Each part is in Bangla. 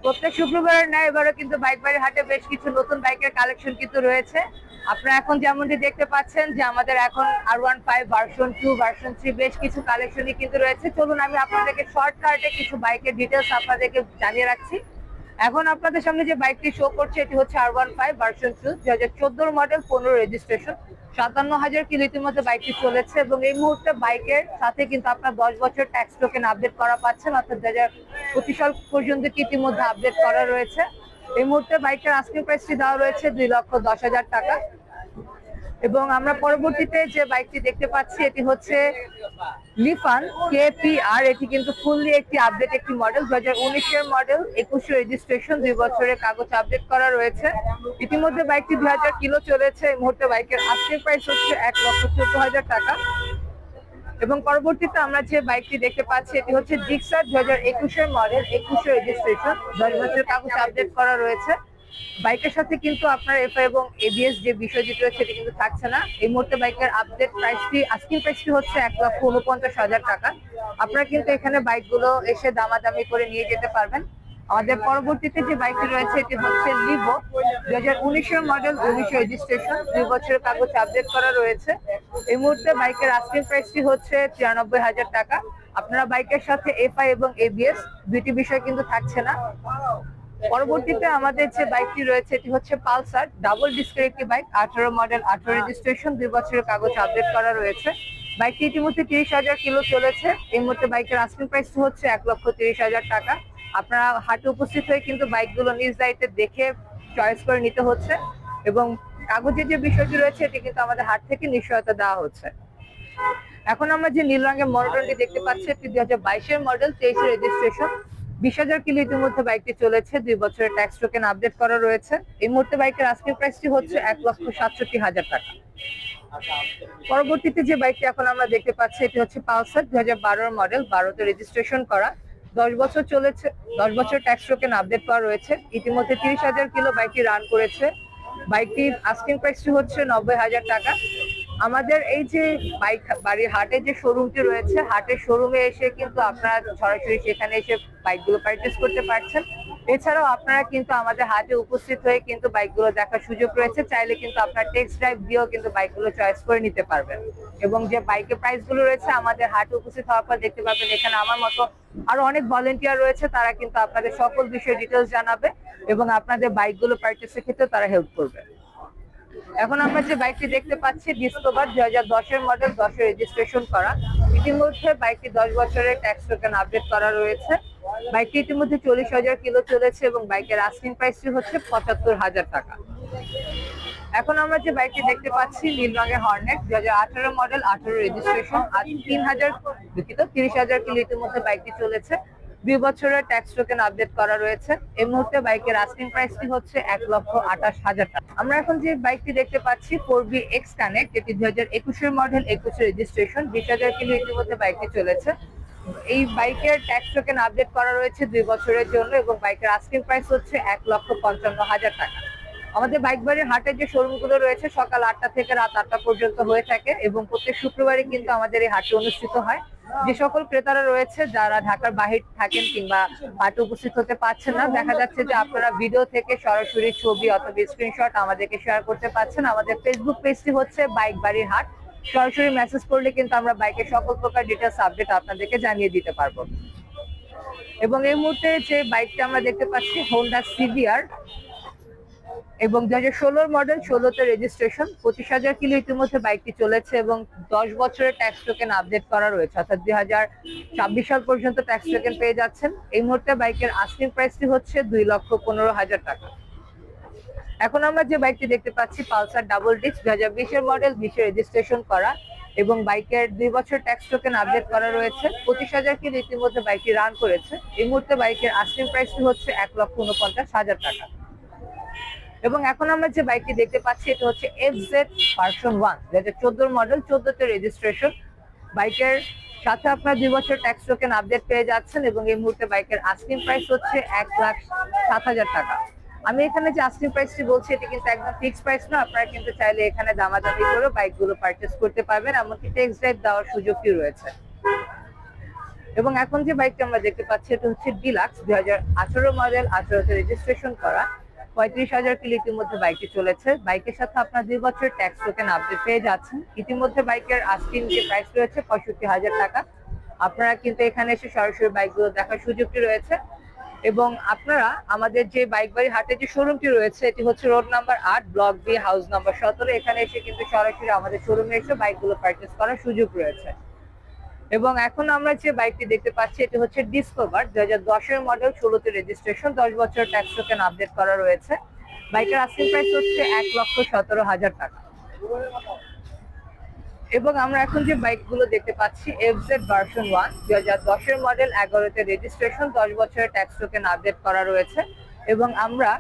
প্রত্যেক শুক্রবারের ন্যায় এবারও কিন্তু বাইক বাড়ির হাটে বেশ কিছু নতুন বাইকের কালেকশন কিন্তু রয়েছে। আপনারা এখন যেমনটি দেখতে পাচ্ছেন যে আমাদের এখন R15 ভার্সন 2 ভার্সন 3 বেশ কিছু কালেকশনই কিন্তু রয়েছে। চলুন আমি আপনাদেরকে শর্টকাটে কিছু বাইকের ডিটেলস আপনাদেরকে জানিয়ে রাখছি। এখন আপনাদের সামনে যে বাইকটি শো করছে এটি হচ্ছে R15 version 2 2014 model, 15 registration, 57,000 kilo ইতিমধ্যে বাইকটি চলেছে এবং এই মুহূর্তে বাইকের সাথে কিন্তু আপনার 10 বছর ট্যাক্স টোকেন আপডেট করা পাচ্ছেন, অর্থাৎ 2025 সাল পর্যন্ত কি ইতিমধ্যে আপডেট করা রয়েছে। এই মুহূর্তে বাইকের আস্কিং প্রাইসটি দেওয়া রয়েছে 2,10,000 টাকা। এবং আমরা পরবর্তীতে যে বাইকটি দেখতে পাচ্ছি এটি হচ্ছে লিফান KPR। এটি কিন্তু ফুললি একটি আপডেট একটি মডেল, 2019 মডেল, 21 রেজিস্ট্রেশন, 2 বছরের কাগজ আপডেট করা রয়েছে। ইতিমধ্যে বাইকটি 2000 কিলো চলেছে। এই মুহূর্তে বাইকের আস্কিং প্রাইস হচ্ছে 1,14,000 টাকা। এবং পরবর্তীতে আমরা যে বাইকটি দেখতে পাচ্ছি এটি হচ্ছে জিক্সার, 2021 মডেল, 21 রেজিস্ট্রেশন, 10 বছরের কাগজ আপডেট করা রয়েছে। বাইকের সাথে কিন্তু আপনার এফআই এবং এবিএস যে বিষয়টি রয়েছে সেটি কিন্তু থাকছে না। এই মুহূর্তে বাইকের আপডেট প্রাইসটি আস্কিং প্রাইসটি হচ্ছে 1,49,000 টাকা। আপনারা কিন্তু এখানে বাইকগুলো এসে দামাদামি করে নিয়ে যেতে পারবেন। আমাদের পরবর্তীতে যে বাইকটি রয়েছে এটি হচ্ছে লিভো, 2019 মডেল, 19 রেজিস্ট্রেশন, 2 বছরের কাগজ আপডেট করা রয়েছে। এই মুহূর্তে বাইকের আস্কিং প্রাইসটি হচ্ছে 93,000 টাকা। আপনারা বাইকের সাথে এফআই এবং এবিএস দুইটি বিষয় কিন্তু থাকছে না। পরবর্তীতে আমাদের যে বাইকটি রয়েছে এটি হচ্ছে পালসার, ডাবল ডিস্কের একটি বাইক, 18 মডেল, 18 রেজিস্ট্রেশন, 2 বছরের কাগজ আপডেট করা রয়েছে। বাইকটি ইতিমধ্যে 30,000 কিলো চলেছে। এই মুহূর্তে বাইকের আস্কিং প্রাইস হচ্ছে 1,30,000 টাকা। আপনারা হাটে উপস্থিত হয়ে কিন্তু বাইকগুলো নিজ দায়িত্বে দেখে চয়েস করে নিতে হচ্ছে এবং কাগজের যে বিষয়টি রয়েছে এটি কিন্তু আমাদের হাট থেকে নিশ্চয়তা দেওয়া হচ্ছে। এখন আমরা যে নীল রঙের মডেলটি দেখতে পাচ্ছি এটি 2022 মডেল, 23 রেজিস্ট্রেশন, 20,000 কিলো ইতিমধ্যে বাইকটি চলেছে, 2 বছরের ট্যাক্স টোকেন আপডেট করা রয়েছে। এই মুহূর্তে বাইকের আস্কিং প্রাইসটি হচ্ছে 1,67,000 টাকা। পরবর্তীতে যে বাইকটি এখন আমরা দেখতে পাচ্ছি এটি হচ্ছে পালসার, 2012 মডেল, 12তে রেজিস্ট্রেশন করা, 10 বছর চলেছে, 10 বছর ট্যাক্স টোকেন আপডেট করা রয়েছে। ইতিমধ্যে 30,000 কিলো বাইকটি রান করেছে। বাইকটির আস্কিং প্রাইসটি হচ্ছে 90,000 টাকা। আমাদের এই যে বাইক বাড়ির হাটের যে শোরুমটি রয়েছে, হাটের শোরুমে এসে কিন্তু আপনারা সরাসরি সেখানে এসে বাইকগুলো পারচেস করতে পারছেন। এছাড়াও আপনারা কিন্তু আমাদের হাটে উপস্থিত হয়ে কিন্তু বাইকগুলো দেখার সুযোগ রয়েছে। চাইলে কিন্তু আপনার টেস্ট ড্রাইভ দিয়েও কিন্তু বাইকগুলো চয়েস করে নিতে পারবেন। এবং যে বাইকের প্রাইস গুলো রয়েছে আমাদের হাটে উপস্থিত হওয়ার পর দেখতে পাবেন এখানে আমার মতো আরো অনেক ভলেন্টিয়ার রয়েছে, তারা কিন্তু আপনাদের সকল বিষয়ে ডিটেলস জানাবে এবং আপনাদের বাইকগুলো পারচেসের ক্ষেত্রে তারা হেল্প করবে। এখন আমরা যে বাইকটি দেখতে পাচ্ছি ডিসকভার, 2010 মডেল, 10 রেজিস্ট্রেশন করা, ইতিমধ্যে বাইকটি 10 বছরের ট্যাক্স টোকেন আপডেট করা রয়েছে। বাইকটি ইতিমধ্যে 40,000 কিলো চলেছে এবং বাইকের আস্কিং প্রাইসটি হচ্ছে 75,000 টাকা। এখন আমরা যে বাইকটি দেখতে পাচ্ছি নীল রঙের হর্নেট, 2018 মডেল, 18 রেজিস্ট্রেশন, আর 30,000 কিলো ইতিমধ্যে বাইকটি চলেছে, 2 বছরের ট্যাক্স টোকেন আপডেট করা রয়েছে। এই মুহূর্তে বাইকের আস্কিং প্রাইসটি হচ্ছে 1,28,000 টাকা। আমরা এখন যে বাইকটি দেখতে পাচ্ছি 4VX কানেক্ট, এটি 2021 মডেল, 21 রেজিস্ট্রেশন, 20,000 কিলো ইতিমধ্যে বাইকটি চলেছে। এই বাইকের ট্যাক্স টোকেন আপডেট করা রয়েছে 2 বছরের জন্য এবং বাইকের আস্কিং প্রাইস হচ্ছে 1,55,000 টাকা। আমাদের বাইক বাড়ির হাটের যে শোরুম গুলো রয়েছে সকাল 8টা থেকে রাত 8টা পর্যন্ত হয়ে থাকে এবং প্রত্যেক শুক্রবারই কিন্তু আমাদের এই হাটটি অনুষ্ঠিত হয়। যে সকল ক্রেতারা রয়েছে যারা ঢাকার বাহির থাকেন কিংবা হাটে উপস্থিত হতে পারছেন না, দেখা যাচ্ছে যে আপনারা ভিডিও থেকে সরাসরি ছবি অথবা স্ক্রিনশট আমাদেরকে শেয়ার করতে পারছেন। আমাদের ফেসবুক পেজটি হচ্ছে বাইক বাড়ির হাট। সরাসরি মেসেজ করলে কিন্তু আমরা বাইকের সকল প্রকার ডিটেলস আপডেট আপনাদেরকে জানিয়ে দিতে পারবো। এবং এই মুহূর্তে যে বাইকটা আমরা দেখতে পাচ্ছি হোন্ডা সিভিআর এবং 2016 মডেল, 16তে রেজিস্ট্রেশন, 25,000 কিলো ইতিমধ্যে বাইকটি চলেছে এবং 10 বছরের ট্যাক্স টোকেন আপডেট করা রয়েছে, অর্থাৎ 2026 সাল পর্যন্ত ট্যাক্স টোকেন পেয়ে যাচ্ছেন। এই মুহূর্তে বাইকের আস্কিং প্রাইসটি হচ্ছে 2,15,000 টাকা। এখন আমরা যে বাইকটি দেখতে পাচ্ছি Pulsar double disc, 2020 model, 20 registration করা এবং বাইকের 2 বছর ট্যাক্স টোকেন আপডেট করা রয়েছে। 25,000 কিলো ইতিমধ্যে বাইকটি রান করেছে। এই মুহূর্তে বাইকের আস্কিং প্রাইসটি হচ্ছে 1,49,000 টাকা। এবং এখন আমরা যে বাইকটি দেখতে পাচ্ছি এটা হচ্ছে FZ ভার্সন 1, 2014 মডেল, 14তে রেজিস্ট্রেশন। বাইকের সাথে আপনার 2 বছর ট্যাক্স টোকেন আপডেট পেয়ে যাচ্ছেন এবং এই মুহূর্তে বাইকের আস্কিং প্রাইস হচ্ছে 1,07,000 টাকা। আমি এখানে যে আস্কিং প্রাইসটি বলছি এটি কিন্তু একদম ফিক্সড প্রাইস না, আপনারা কিন্তু চাইলে এখানে দামাদামি করে বাইকগুলো পারচেস করতে পারবেন, এমনকি টেক্সট ড্রাইভ দেওয়ার সুযোগটি রয়েছে। এবং এখন যে বাইকটা আমরা দেখতে পাচ্ছি এটা হচ্ছে ডিলাক্স 2018 মডেল, 18তে রেজিস্ট্রেশন করা, 35,000 কিলো ইতিমধ্যে বাইকটি চলেছে। বাইকের সাথে আপনার 2 বছরের ট্যাক্স টোকেন আপডেট পেয়ে যাচ্ছেন। ইতিমধ্যে বাইকের আস্কিং যে প্রাইস রয়েছে 65,000 টাকা। আপনারা কিন্তু এখানে এসে সরাসরি বাইকগুলো দেখার সুযোগটি রয়েছে। এবং আপনারা আমাদের যে বাইক বাড়ি হাটে যে শোরুমটি রয়েছে এটি হচ্ছে road number 8, block B, house number 17। এখানে এসে কিন্তু সরাসরি আমাদের শোরুমে এসে বাইকগুলো পারচেজ করার সুযোগ রয়েছে। এবং এখন আমরা যে বাইকটি দেখতে পাচ্ছি এটি হচ্ছে ডিসকভার 2010-এর মডেল, 16তে রেজিস্ট্রেশন, 10 বছর ট্যাক্স টোকেন আপডেট করা রয়েছে। বাইকের আস্কিং প্রাইস হচ্ছে 1,17,000 টাকা। এবং আমরা এখন যে বাইকগুলো দেখতে পাচ্ছি এফজেড ভার্সন 1, 2010-এর মডেল, 11তে রেজিস্ট্রেশন, 10 বছরের ট্যাক্স টোকেন আপডেট করা রয়েছে। এবং আমরা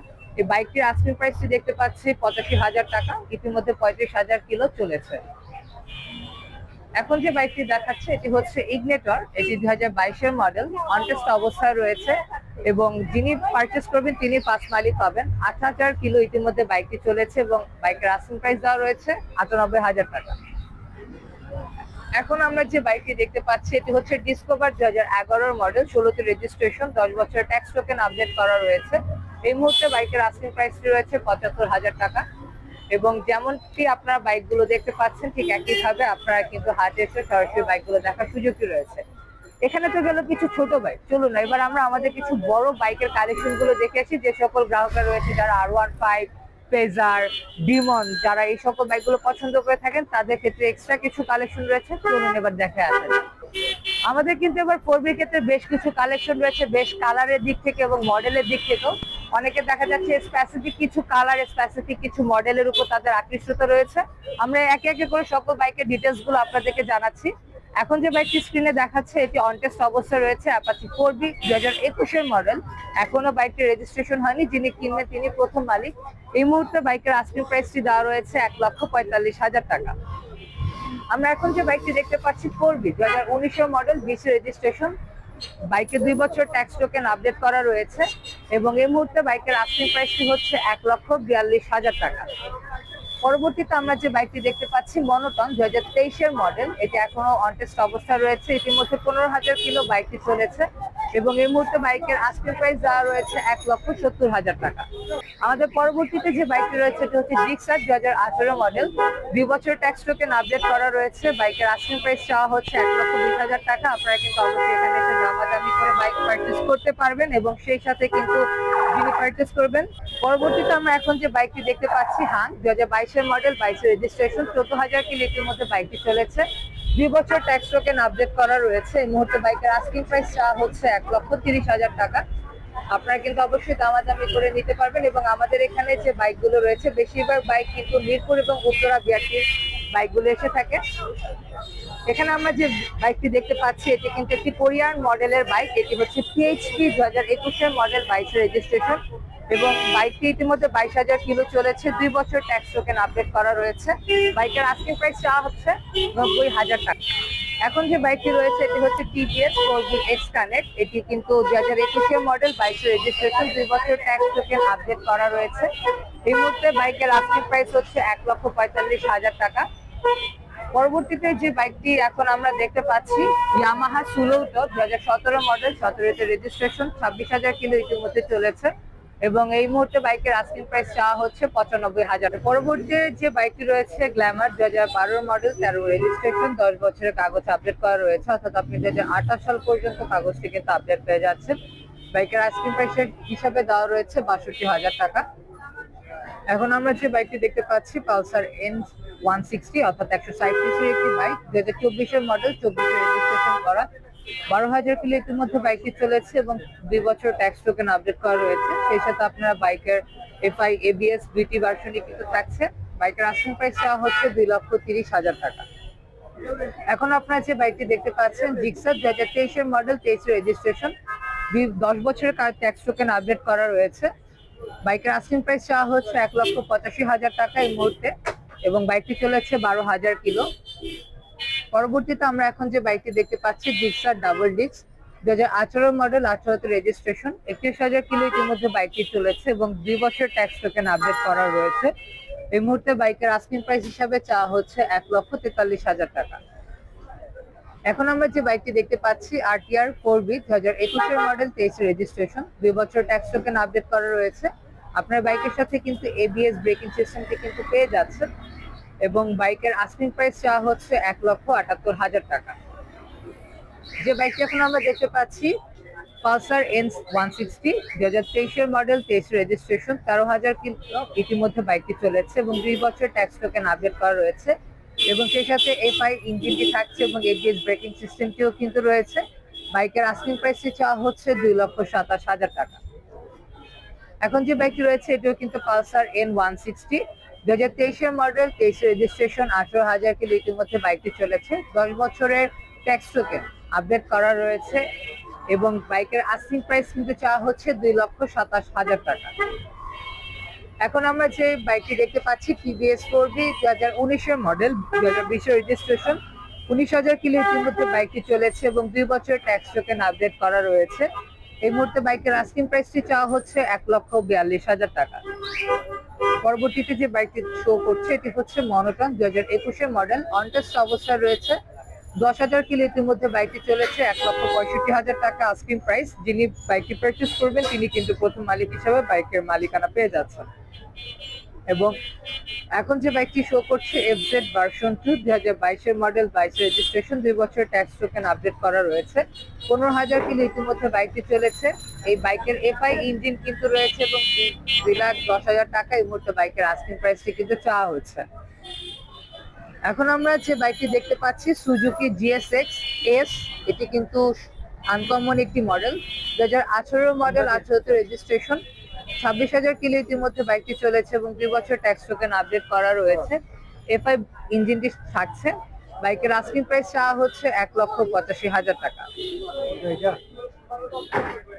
এই বাইকটির আস্কিং প্রাইসটি দেখতে পাচ্ছি 85,000 টাকা। ইতিমধ্যে 35,000 কিলো চলেছে। এখন যে বাইকটি দেখাচ্ছে এটি হচ্ছে ইগনেটর, এটি 2022-এর মডেল, অনটেস্ট অবস্থায় রয়েছে। এবং যিনি পারচেস করবেন তিনি 5 মাইলই পাবেন। 8,000 কিলো ইতিমধ্যে বাইকটি চলেছে এবং বাইকের আস্কিং প্রাইস দেওয়া রয়েছে 98,000 টাকা। এখন আমরা যে বাইকটি দেখতে পাচ্ছি এটি হচ্ছে ডিসকভার 2011-এর মডেল, 16তে রেজিস্ট্রেশন, 10 বছরের ট্যাক্স টোকেন আপডেট করা রয়েছে। এই মুহূর্তে বাইকের আস্কিং প্রাইসটি রয়েছে 75,000 টাকা। এবং যেমনটি আপনারা বাইকগুলো দেখতে পাচ্ছেন ঠিক একইভাবে আপনারা কিন্তু হাটে এসে সরাসরি বাইকগুলো দেখার সুযোগটি রয়েছে। এখানে তো গেল কিছু ছোট বাইক, চলুন এবার আমরা আমাদের কিছু বড় বাইকের কালেকশন গুলো দেখে আসি। যে সকল গ্রাহকরা রয়েছে যারা R15, ফেজার, ডিমন, যারা এই সকল বাইকগুলো পছন্দ করে থাকেন তাদের ক্ষেত্রে এক্সট্রা কিছু কালেকশন রয়েছে, চলুন এবার দেখে আসা যাক। আমাদের কিন্তু এবার 4B ক্ষেত্রে বেশ কিছু কালেকশন রয়েছে, বেশ কালারের দিক থেকে এবং মডেলের দিক থেকেও। অনেকে দেখা যাচ্ছে স্পেসিফিক কিছু কালার, স্পেসিফিক কিছু মডেলের উপর তাদের আকৃষ্টতা রয়েছে। আমরা একে একে করে সকল বাইকের ডিটেলস গুলো আপনাদেরকে জানাচ্ছি। এখন যে বাইকটি স্ক্রিনে দেখাচ্ছে এটি অনটেস্ট অবস্থায় রয়েছে, অ্যাপাচি 4B 2021-এর মডেল। এখনো বাইকটি রেজিস্ট্রেশন হয়নি, যিনি কিনবেন তিনি প্রথম মালিক। এই মুহূর্তে বাইকের আস্কিং প্রাইসটি দেওয়া রয়েছে 1,45,000 টাকা। আমরা এখন যে বাইকটি দেখতে পাচ্ছি 4B 2019-এর মডেল, 20 রেজিস্ট্রেশন, বাইকে 2 বছর ট্যাক্স টোকেন আপডেট করা রয়েছে। এবং এই মুহূর্তে বাইকের আস্কিং প্রাইসটি হচ্ছে 1,42,000 টাকা। পরবর্তীতে আমরা যে বাইকটি দেখতে পাচ্ছি মনোটন 2023-এর মডেল, এটি এখনো অনটেস্ট অবস্থায় রয়েছে। ইতিমধ্যে 15,000 কিলো বাইকটি চলেছে এবং এই মুহূর্তে বাইকের আস্কিং প্রাইস দেওয়া রয়েছে 1,70,000 টাকা। আমাদের পরবর্তীতে যে বাইকটি রয়েছে এটি হচ্ছে জিক্সার 2018 মডেল, 2 বছর ট্যাক্স টোকেন আপডেট করা রয়েছে। বাইকের আস্কিং প্রাইস চাওয়া হচ্ছে 1,20,000 টাকা। আপনারা কিন্তু অবশ্যই এখানে এসে দামাদামি করে বাইক পারচেজ করতে পারবেন এবং সেই সাথে কিন্তু যিনি পারচেজ করবেন। পরবর্তীতে আমরা এখন যে বাইকটি দেখতে পাচ্ছি হান 2022-এর মডেল, 22 রেজিস্ট্রেশন, 14,000 কিলো মধ্যে বাইকটি চলেছে, 2 বছর ট্যাক্স টোকেন আপডেট করা রয়েছে। এই মুহূর্তে বাইকের আস্কিং প্রাইস চাওয়া হচ্ছে 1,30,000 টাকা। আপনারা কিন্তু অবশ্যই দামাদামি করে নিতে পারবেন। এবং আমাদের এখানে যে বাইকগুলো রয়েছে বেশিরভাগ বাইক কিন্তু মিরপুর এবং উত্তরা বিআরটির বাইকগুলো এসে থাকে। এখানে আমরা যে বাইকটি দেখতে পাচ্ছি এটি কিন্তু একটি কোরিয়ান মডেলের বাইক, এটি হচ্ছে PHP 2021-এর মডেল, 22 রেজিস্ট্রেশন এবং বাইকটি ইতিমধ্যে 22,000 কিলো চলেছে, 2 বছর ট্যাক্স টোকেন আপডেট করা রয়েছে। বাইকের আস্কিং প্রাইস চাওয়া হচ্ছে 90,000 টাকা। এখন যে বাইকটি রয়েছে এটি হচ্ছে TVS 4B X Connect, এটি কিন্তু 2021-এর মডেল, 22 রেজিস্ট্রেশন, 2 বছর ট্যাক্স টোকেন আপডেট করা রয়েছে। এই মুহূর্তে বাইকের আস্কিং প্রাইস হচ্ছে 1,45,000 টাকা। পরবর্তীতে যে বাইকটি এখন আমরা দেখতে পাচ্ছি ইয়ামাহা সুলোটো 2017 মডেল, 17তে রেজিস্ট্রেশন, 26,000 কিলো ইতিমধ্যে চলেছে এবং এই মুহূর্তে বাইকের আস্কিং প্রাইস চাওয়া হচ্ছে 95,000। পরবর্তী যে বাইকটি রয়েছে গ্ল্যামার 2012 মডেল, 13 রেজিস্ট্রেশন, 10 বছরের কাগজ আপডেট করা রয়েছে, অর্থাৎ আপনি 2028 সাল পর্যন্ত কাগজটি কিন্তু আপডেট পেয়ে যাচ্ছেন। বাইকের আস্কিং প্রাইসের হিসাবে দেওয়া রয়েছে 62,000 টাকা। এখন আমরা যে বাইকটি দেখতে পাচ্ছি পালসার N160, অর্থাৎ 160 সিসির একটি বাইক, 2024-এর মডেল, 24-এ রেজিস্ট্রেশন করা, 12,000 কিলো ইতিমধ্যে বাইকটি চলেছে এবং 2 বছর ট্যাক্স টোকেন আপডেট করা রয়েছে। সেই সাথে আপনারা বাইকের FI ABS দুইটি ভার্সনই কিন্তু থাকছে। বাইকের আস্কিং প্রাইস চাওয়া হচ্ছে 2,30,000 টাকা। এখন আপনারা যে বাইকটি দেখতে পাচ্ছেন জিক্সার 2023-এর মডেল, 23 রেজিস্ট্রেশন, 10 বছরের ট্যাক্স টোকেন আপডেট করা রয়েছে। বাইকের আস্কিং প্রাইস চাওয়া হচ্ছে 1,85,000 টাকা এই মুহূর্তে এবং বাইকটি চলেছে 12,000 কিলো। পরবর্তীতে আমরা এখন যে বাইকটি দেখতে পাচ্ছি জিক্সার ডাবল ডিস্ক 2018 মডেল, 18তে রেজিস্ট্রেশন, 31,000 কিলো ইতিমধ্যে বাইকটি চলেছে এবং 2 বছর ট্যাক্স টোকেন আপডেট করা রয়েছে। এই মুহূর্তে বাইকের আস্কিং প্রাইস হিসাবে চাওয়া হচ্ছে 1,43,000 টাকা। এখন আমরা যে বাইকটি দেখতে পাচ্ছি RTR 4B 2021 মডেল 23 রেজিস্ট্রেশন, 2 বছর ট্যাক্স টোকেন আপডেট করা রয়েছে। আপনার বাইকের সাথে কিন্তু ABS ব্রেকিং সিস্টেমটি কিন্তু পেয়ে যাচ্ছে এবং বাইকের আস্কিং প্রাইস চাওয়া হচ্ছে 1,78,000 টাকা। যে বাইকটি এখন আমরা দেখতে পাচ্ছি Pulsar N160 2023 model 23 registration, 13,000 kilo ইতিমধ্যে বাইকটি চলেছে এবং 2 বছর ট্যাক্স টোকেন আপডেট করা রয়েছে এবং সেই সাথে FI ইঞ্জিনটি থাকছে এবং ABS ব্রেকিং সিস্টেমটিও কিন্তু রয়েছে। বাইকের আস্কিং প্রাইসটি চাওয়া হচ্ছে 2,27,000 টাকা। এখন যে বাইকটি রয়েছে এটিও কিন্তু Pulsar N160 2023 model 23 registration, 18,000 kilo ইতিমধ্যে বাইকটি চলেছে, 10 বছরের ট্যাক্স টোকেন আপডেট করা রয়েছে এবং বাইকের আস্কিং প্রাইস কিন্তু চাওয়া হচ্ছে 2,27,000 টাকা। এখন আমরা যে বাইকটি দেখতে পাচ্ছি TVS 4B 2019 model 2020 registration, 19,000 kilo ইতিমধ্যে বাইকটি চলেছে এবং 2 বছর ট্যাক্স টোকেন আপডেট করা রয়েছে। এই মুহূর্তে বাইকের আস্কিং প্রাইসটি চাওয়া হচ্ছে 1,42,000 টাকা। পরবর্তীতে যে বাইকটি শো করছে এটি হচ্ছে মনোটন 2021 মডেল, অনটেস্ট অবস্থায় রয়েছে, 10,000 কিলো ইতিমধ্যে বাইকটি চলেছে, 1,65,000 টাকা আস্কিং প্রাইস। যিনি বাইকটি পারচেস করবেন তিনি কিন্তু প্রথম মালিক হিসেবে বাইকের মালিকানা পেয়ে যাচ্ছেন। এবং এখন যে বাইকটি শো করছে FZ ভার্সন 2 2022 মডেল 22 রেজিস্ট্রেশন, 2 বছর ট্যাক্স টোকেন আপডেট করা রয়েছে, 15,000 কিলো ইতিমধ্যে বাইকটি চলেছে। এই বাইকের FI ইঞ্জিন কিন্তু রয়েছে এবং 2,10,000 টাকা এই মুহূর্তে বাইকের আস্কিং প্রাইসটি কিন্তু চাওয়া হচ্ছে। এখন আমরা যে বাইকটি দেখতে পাচ্ছি সুজুকি GSX S, এটি কিন্তু আনকমন একটি মডেল, 2018 মডেল, 18তে রেজিস্ট্রেশন, 26,000 কিলো ইতিমধ্যে বাইকটি চলেছে এবং 2 বছর ট্যাক্স টোকেন আপডেট করা রয়েছে। FI ইঞ্জিনটি থাকছে। বাইকের আস্কিং প্রাইস চাওয়া হচ্ছে 1,85,000 টাকা।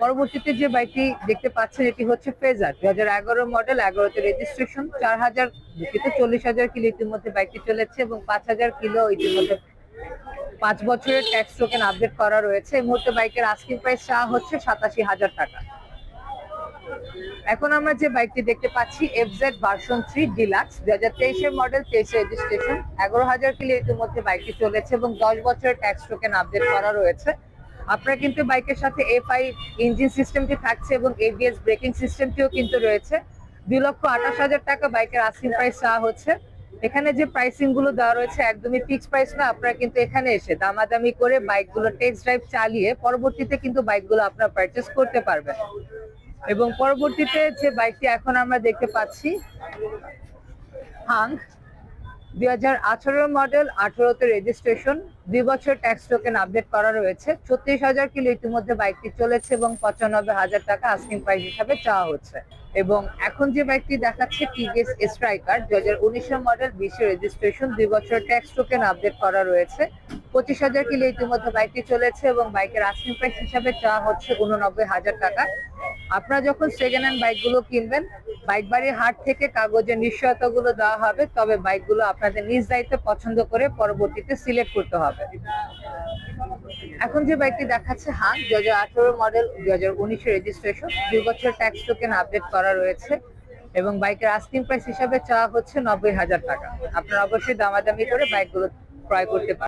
পরবর্তীতে যে বাইকটি দেখতে পাচ্ছেন এটি হচ্ছে ফেজার 2011 মডেল, 11তে রেজিস্ট্রেশন, 40,000 কিলো ইতিমধ্যে বাইকটি চলেছে এবং 5,000 কিলো ইতিমধ্যে 5 বছরের ট্যাক্স টোকেন আপডেট করা রয়েছে। এই মুহূর্তে বাইকের আস্কিং প্রাইস চাওয়া হচ্ছে 87,000 টাকা। এখন আমরা যে বাইকটি দেখতে পাচ্ছি FZ version 3 deluxe 2023 model, 23 registration, 11,000 kilo ইতিমধ্যে বাইকটি চলেছে এবং 10 বছরের ট্যাক্স টোকেন আপডেট করা রয়েছে। আপনার কিন্তু বাইকের সাথে FI ইঞ্জিন সিস্টেমটি থাকছে এবং ABS ব্রেকিং সিস্টেমটিও কিন্তু রয়েছে। 2,28,000 টাকা বাইকের আস্কিং প্রাইস চাওয়া হচ্ছে। এখানে যে প্রাইসিং গুলো দেওয়া রয়েছে একদমই ফিক্স প্রাইস না, আপনারা কিন্তু এখানে এসে দামাদামি করে বাইকগুলো টেস্ট ড্রাইভ চালিয়ে পরবর্তীতে কিন্তু বাইকগুলো আপনারা পারচেস করতে পারবেন। এবং পরবর্তীতে যে বাইকটি এখন আমরা দেখতে পাচ্ছি হাঙ্ক 2018 মডেল, 18তে রেজিস্ট্রেশন, 2 বছর ট্যাক্স টোকেন আপডেট করা রয়েছে, 36,000 কিলো ইতিমধ্যে বাইকটি চলেছে এবং 95,000 টাকা আস্কিং প্রাইস হিসাবে চাওয়া হচ্ছে। এবং এখন যে বাইকটি দেখাচ্ছে TVS স্ট্রাইকার 2019 মডেল, 20 রেজিস্ট্রেশন, 2 বছর ট্যাক্স টোকেন আপডেট করা রয়েছে, 25,000 কিলো ইতিমধ্যে বাইকটি চলেছে এবং বাইকের আস্কিং প্রাইস হিসাবে চাওয়া হচ্ছে 89,000 টাকা। আপনারা যখন সেকেন্ড হ্যান্ড বাইকগুলো কিনবেন বাইক বাড়ির হাট থেকে কাগজের নিশ্চয়তাগুলো দেওয়া হবে, তবে বাইকগুলো আপনাদের নিজ দায়িত্বে পছন্দ করে পরবর্তীতে সিলেক্ট করতে হবে। এখন যে বাইকটি দেখাচ্ছে হাঙ্ক 2018 মডেল, 2019 রেজিস্ট্রেশন, 2 বছর ট্যাক্স টোকেন আপডেট করা রয়েছে এবং বাইকের আস্কিং প্রাইস হিসাবে চাওয়া হচ্ছে 90,000 টাকা। আপনারা অবশ্যই দামাদামি করে বাইকগুলো ক্রয় করতে পারেন।